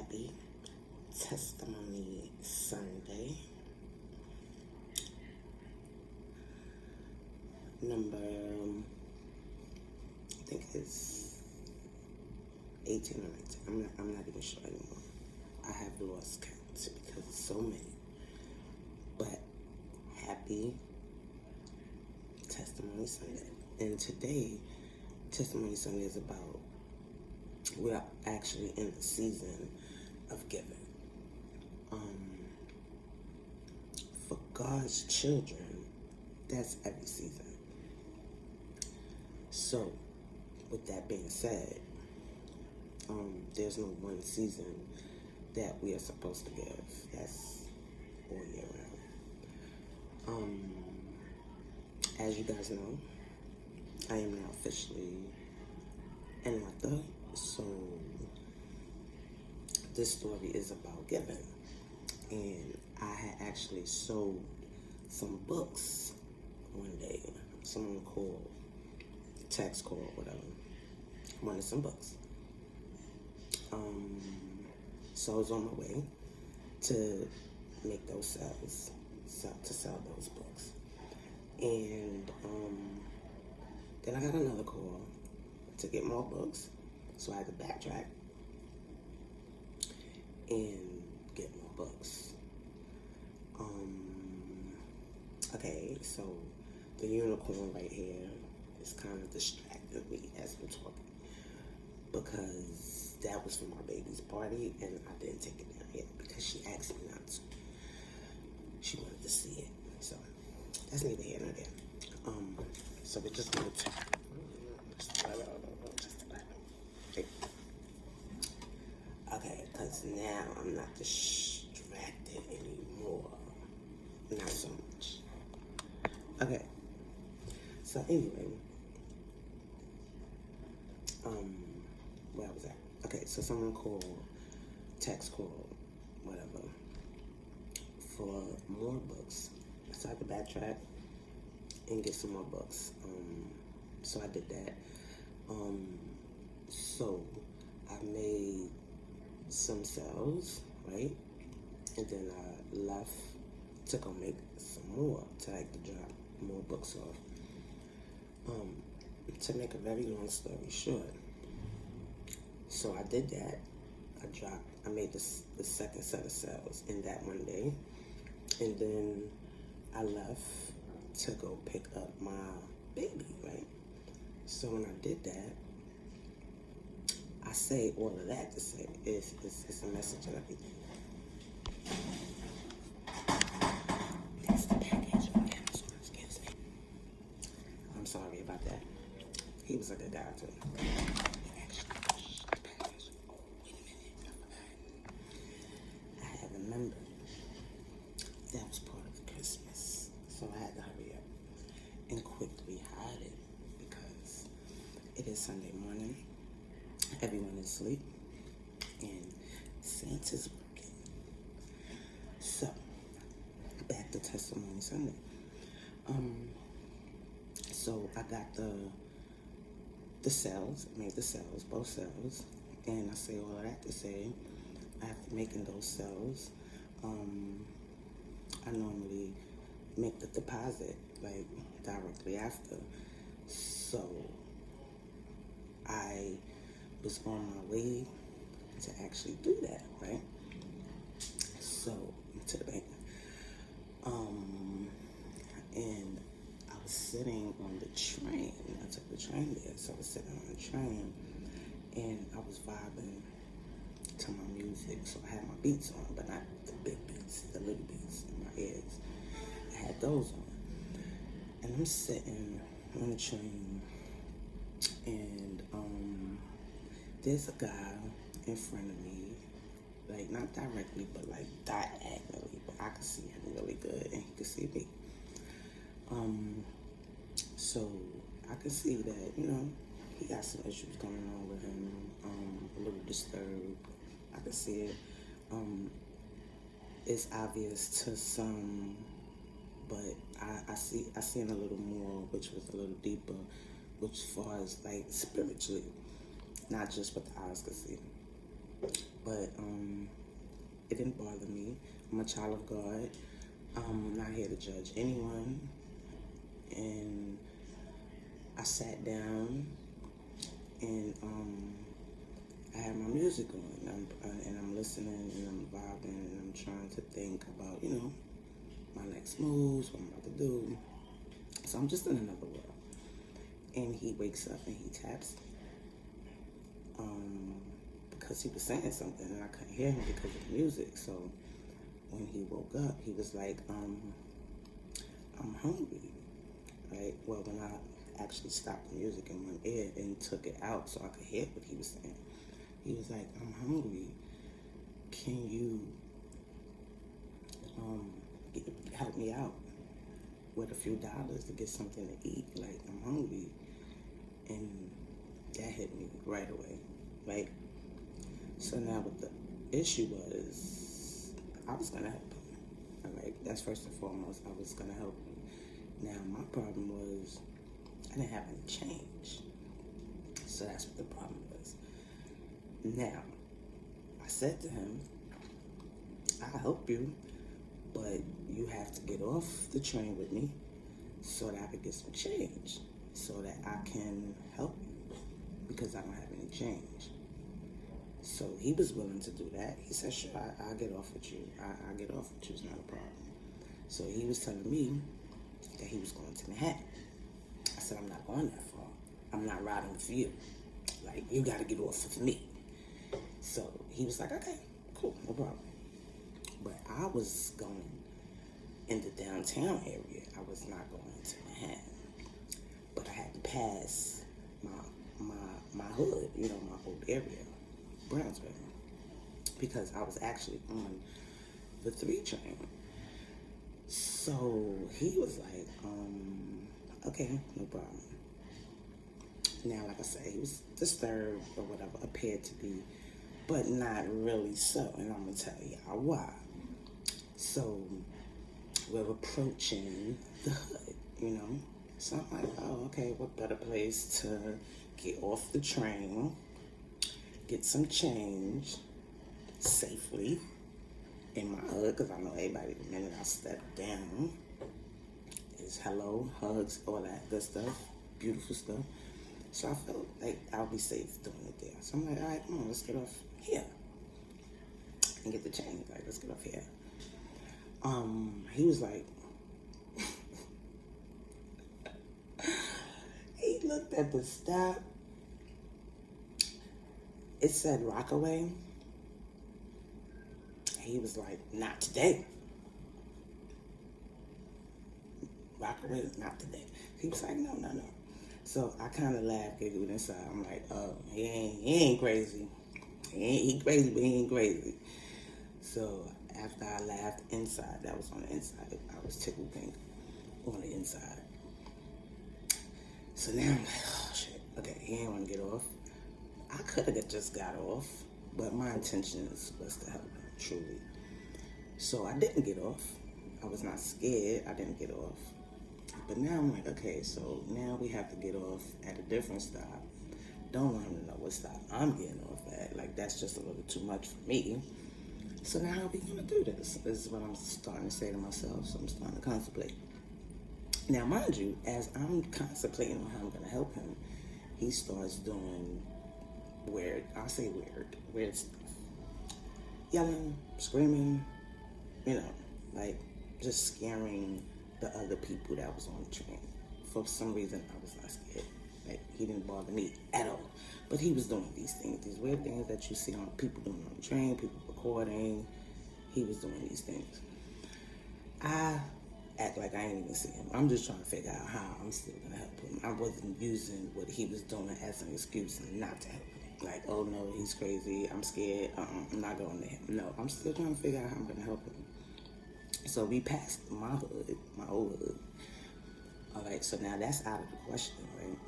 Happy Testimony Sunday. Number, I think it's 18 or 19. I'm not even sure anymore. I have lost count because it's so many. But happy Testimony Sunday. And today, Testimony Sunday is about, we're actually in the season of giving. For God's children, that's every season. So, with that being said, there's no one season that we are supposed to give. That's all year round. As you guys know, I am now officially an author. So this story is about giving. And I had actually sold some books one day. Someone called, text called, whatever, wanted some books. So I was on my way to make those sales, to sell those books. And then I got another call to get more books. So I had to backtrack and get more books. Okay, so the unicorn right here is kind of distracting me as I'm talking, because that was for my baby's party and I didn't take it down yet because she asked me not to. She wanted to see it. So that's neither here nor there. So we're just going to okay, because now I'm not distracted anymore. Not so much. Okay. So anyway, where was that? Okay, so someone called, text called, whatever, for more books. So I had to backtrack and get some more books. So I did that. So I made some sales, right? And then I left to go make some more, to like to drop more books off. To make a very long story short, so I did that. I made the second set of sales in that one day. And then I left to go pick up my baby, right? So when I did that, I say all of that to say it's a message and everything. That's the package on Amazon, excuse me. I'm sorry about that. He was a good guy too. I had remembered that was part of Christmas, so I had to hurry up and quickly hide it because it is Sunday morning. Everyone is asleep, and Santa's working. So, back to Testimony Sunday. So I got the sales, made the sales, both sales, and I say all of that to say, after making those sales, I normally make the deposit, like, directly after. So, I was on my way to actually do that, right? So, to the bank. And I was sitting on the train. I took the train there, so I was sitting on the train, and I was vibing to my music. So I had my beats on, but not the big beats, the little beats in my ears. I had those on. And I'm sitting on the train, and there's a guy in front of me, like not directly, but like diagonally, but I could see him really good, and he could see me. So I could see that, you know, he got some issues going on with him, a little disturbed. I could see it. It's obvious to some, but I see it a little more, which was a little deeper, which as far as like spiritually, not just what the eyes could see. But it didn't bother me. I'm a child of God. I'm not here to judge anyone. And I sat down and I had my music on, and I'm listening and I'm vibing and I'm trying to think about, my next moves, what I'm about to do. So I'm just in another world. And he wakes up and he taps because he was saying something and I couldn't hear him because of the music. So when he woke up, he was like, I'm hungry. Right? Well, when I actually stopped the music in one ear and took it out so I could hear what he was saying, he was like, I'm hungry. Can you help me out with a few dollars to get something to eat? Like, I'm hungry. And that hit me right away, right? So now what the issue was, I was going to help him. All right, that's first and foremost, I was going to help him. Now, my problem was I didn't have any change. So that's what the problem was. Now, I said to him, I'll help you, but you have to get off the train with me so that I can get some change, so that I can help you, because I don't have any change. So he was willing to do that. He said, sure, I'll get off with you. I'll get off with you, it's not a problem. So he was telling me that he was going to Manhattan. I said, I'm not going that far. I'm not riding with you. Like, you got to get off with me. So he was like, okay, cool, no problem. But I was going in the downtown area. I was not going to Manhattan. But I had to pass my hood, my old area, Brownsville, because I was actually on the 3 train. So he was like, okay, no problem. Now, like I said, he was disturbed or whatever, appeared to be, but not really so. And I'm going to tell y'all why. So we're approaching the hood, So I'm like, oh, okay, what better place to get off the train, get some change safely in my hood, because I know everybody, the minute I step down, is hello, hugs, all that good stuff, beautiful stuff. So I felt like I'll be safe doing it there. So I'm like, all right, come on, let's get off here and get the change. Like, let's get off here. He was like, he looked at the stop. It said Rockaway. He was like, not today. Rockaway, not today. He was like, no. So I kind of laughed, giggled inside. I'm like, oh, he ain't crazy. He crazy, but he ain't crazy. So after I laughed inside, that was on the inside. I was tickled pink on the inside. So now I'm like, oh shit. Okay, he ain't want to get off. I could have just got off, but my intentions was to help him, truly. So I didn't get off. I was not scared. I didn't get off. But now I'm like, okay, so now we have to get off at a different stop. Don't want him to know what stop I'm getting off at. Like, that's just a little too much for me. So now how are we going to do this? This is what I'm starting to say to myself, so I'm starting to contemplate. Now, mind you, as I'm contemplating on how I'm going to help him, he starts doing weird stuff. Yelling, screaming, like just scaring the other people that was on the train. For some reason, I was not scared. Like, he didn't bother me at all. But he was doing these things, these weird things that you see on people doing on the train, people recording. He was doing these things. I act like I ain't even see him. I'm just trying to figure out how I'm still gonna help him. I wasn't using what he was doing as an excuse not to help him. Like, oh no, he's crazy, I'm scared, I'm not going to him. No, I'm still trying to figure out how I'm gonna help him. So we passed my hood, my old hood. All right, so now that's out of the question, right?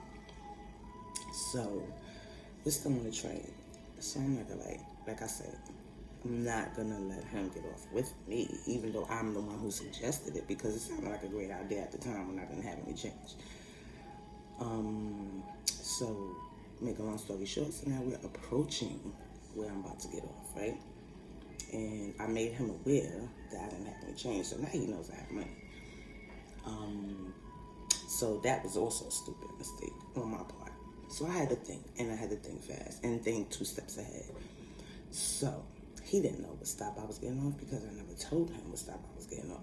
So we're still on the train. So I'm not gonna, like I said, I'm not gonna let him get off with me, even though I'm the one who suggested it, because it sounded like a great idea at the time when I didn't have any change. So make a long story short, so now we're approaching where I'm about to get off, right? And I made him aware that I didn't have any change, so now he knows I have money. So that was also a stupid mistake on my part. So I had to think, and I had to think fast, and think 2 steps ahead. So he didn't know what stop I was getting off because I never told him what stop I was getting off.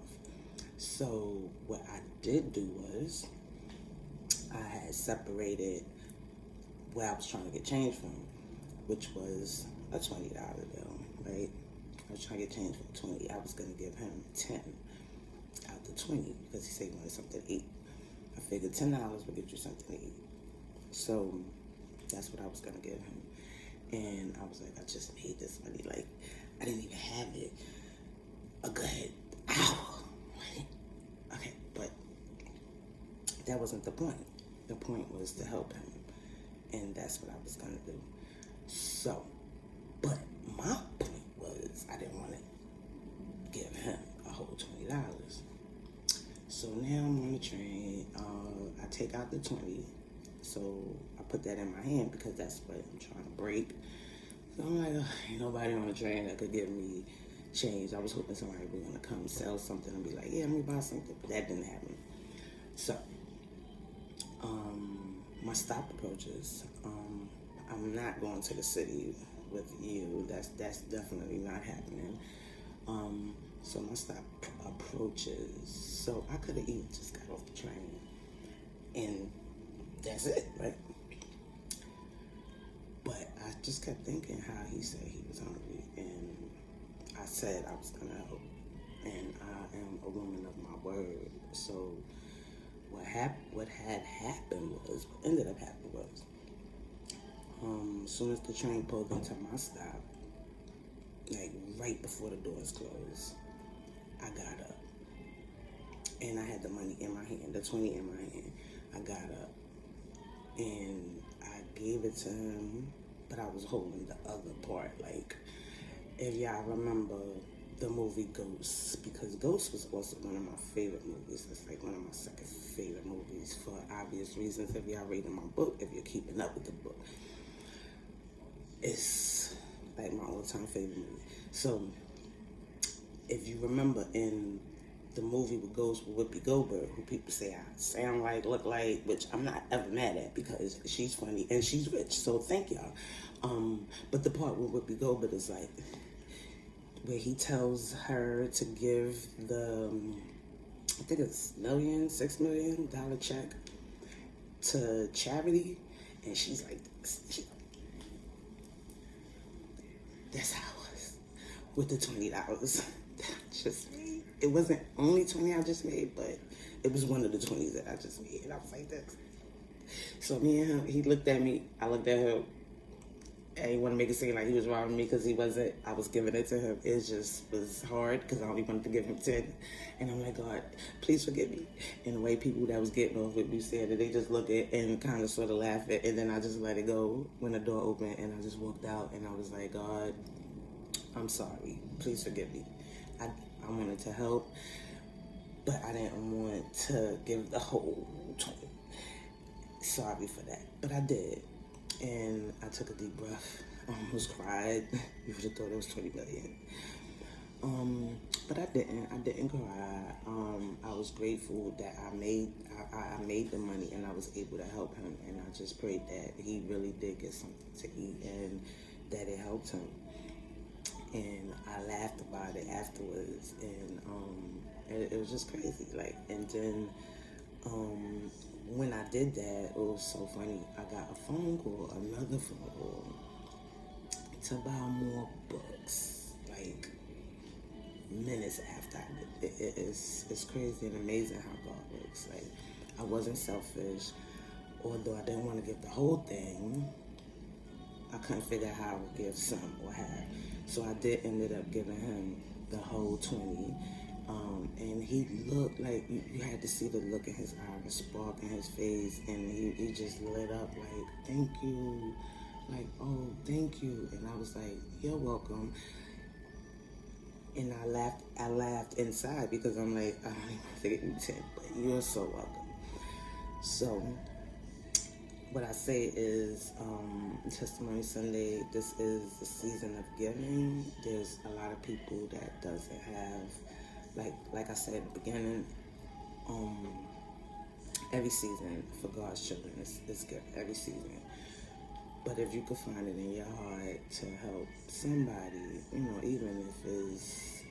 So what I did do was I had separated where I was trying to get change from, which was a $20 bill, right? I was trying to get change from 20. I was going to give him 10 out the 20 because he said he wanted something to eat. I figured $10 would get you something to eat. So that's what I was going to give him. And I was like, I just made this money. Like, I didn't even have it a good hour. Right? Okay, but that wasn't the point. The point was to help him. And that's what I was going to do. So, but my point was I didn't want to give him a whole $20. So now I'm on the train. I take out the 20. So I put that in my hand because that's what I'm trying to break. So I'm like, ain't nobody on the train that could give me change. I was hoping somebody was going to come sell something and be like, yeah, let me buy something. But that didn't happen. So my stop approaches. I'm not going to the city with you. That's definitely not happening. So my stop approaches. So I could have even just got off the train. And that's it, right? But I just kept thinking how he said he was hungry. And I said I was going to help. And I am a woman of my word. So what ended up happening was, as soon as the train pulled into my stop, like right before the doors closed, I got up. And I had the money in my hand, the 20 in my hand. I got up and I gave it to him, but I was holding the other part. Like, if y'all remember the movie Ghost, because Ghost was also one of my favorite movies. It's like one of my second favorite movies for obvious reasons. If y'all reading my book, if you're keeping up with the book, it's like my all-time favorite movie. So if you remember in the movie with Ghost with Whoopi Goldberg, who people say I sound like, look like, which I'm not ever mad at because she's funny and she's rich, so thank y'all. But the part with Whoopi Goldberg is like where he tells her to give the, I think it's $6 million check to charity, and she's like, that's how I was with the $20 that I just made. It wasn't only 20 I just made, but it was one of the 20s that I just made. And I was like, this. So me and him, he looked at me, I looked at him, and he wanted to make it seem like he was robbing me because he wasn't. I was giving it to him. It just was hard because I only wanted to give him 10. And I'm like, God, please forgive me. And the way people that was getting off with me said that they just look at and kind of sort of laugh at, and then I just let it go when the door opened, and I just walked out, and I was like, God, I'm sorry. Please forgive me. I wanted to help, but I didn't want to give the whole 20. Sorry for that, but I did. And I took a deep breath. I almost cried. You would have thought it was 20 million. But I didn't. I didn't cry. I was grateful that I made the money and I was able to help him. And I just prayed that he really did get something to eat and that it helped him. And I laughed about it afterwards. And it was just crazy. Like, and then when I did that, it was so funny. I got another phone call, to buy more books. Like minutes after I did it. It's crazy and amazing how God works. Like, I wasn't selfish, although I didn't want to give the whole thing. I couldn't figure out how I would give some or half. So I did ended up giving him the whole 20. And he looked like, you had to see the look in his eye, the spark in his face, and he just lit up like, thank you, like, oh, thank you. And I was like, you're welcome. And I laughed inside because I'm like, I don't even want to give you 10, but you're so welcome. So what I say is Testimony Sunday, this is the season of giving. There's a lot of people that doesn't have, like I said at the beginning, every season for God's children is good, every season. But if you could find it in your heart to help somebody, even if it's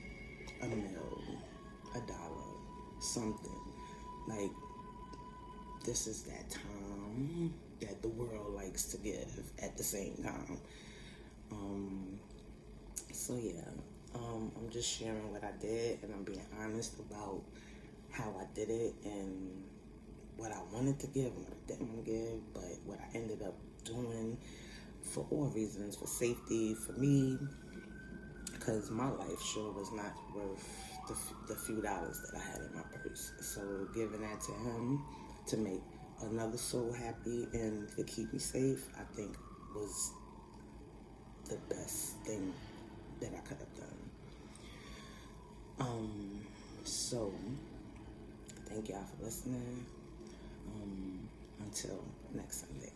a meal, $1, something, like, this is that time that the world likes to give at the same time. So yeah, I'm just sharing what I did, and I'm being honest about how I did it and what I wanted to give and what I didn't want to give, but what I ended up doing for all reasons, for safety, for me, because my life sure was not worth the few dollars that I had in my purse. So giving that to him to make another soul happy and to keep me safe, I think was the best thing that I could have done. So thank y'all for listening. Until next Sunday.